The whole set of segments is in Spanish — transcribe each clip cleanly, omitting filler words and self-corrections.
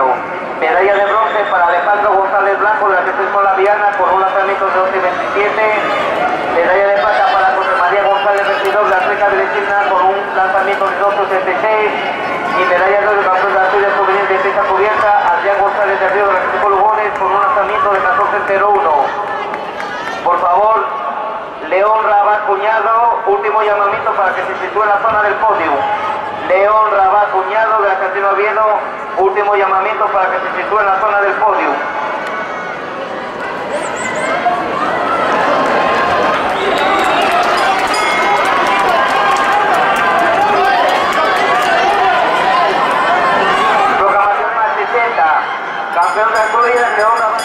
Oviedo. Medalla de bronce para Alejandro González Blanco del atletismo La Viana con un lanzamiento de 12.27. Medalla de plata para José María González Vestidor de África de China con un lanzamiento de 12.76. Y medalla de oro de campeón de Asturias juvenil de pista cubierta Adrián González de Río del atletismo Lugones con un lanzamiento de 14.01. Por favor, León Rabat Cuñado, último llamamiento para que se sitúe en la zona del podio. León Rabat Cuñado de Argentino Oviedo, último llamamiento para que se sitúe en la zona del podio. Proclamación más 60, campeón de Asturias, León Rabat.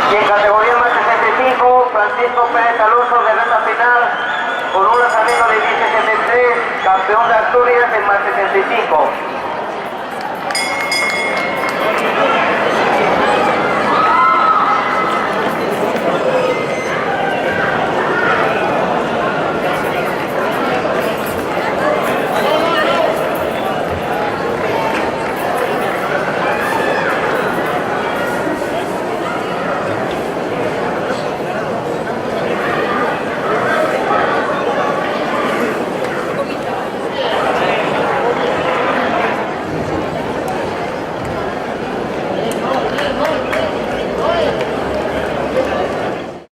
Y en categoría más 65, Francisco Pérez Alonso de reta final con un lanzamiento de 10.73, campeón de Asturias en más 65.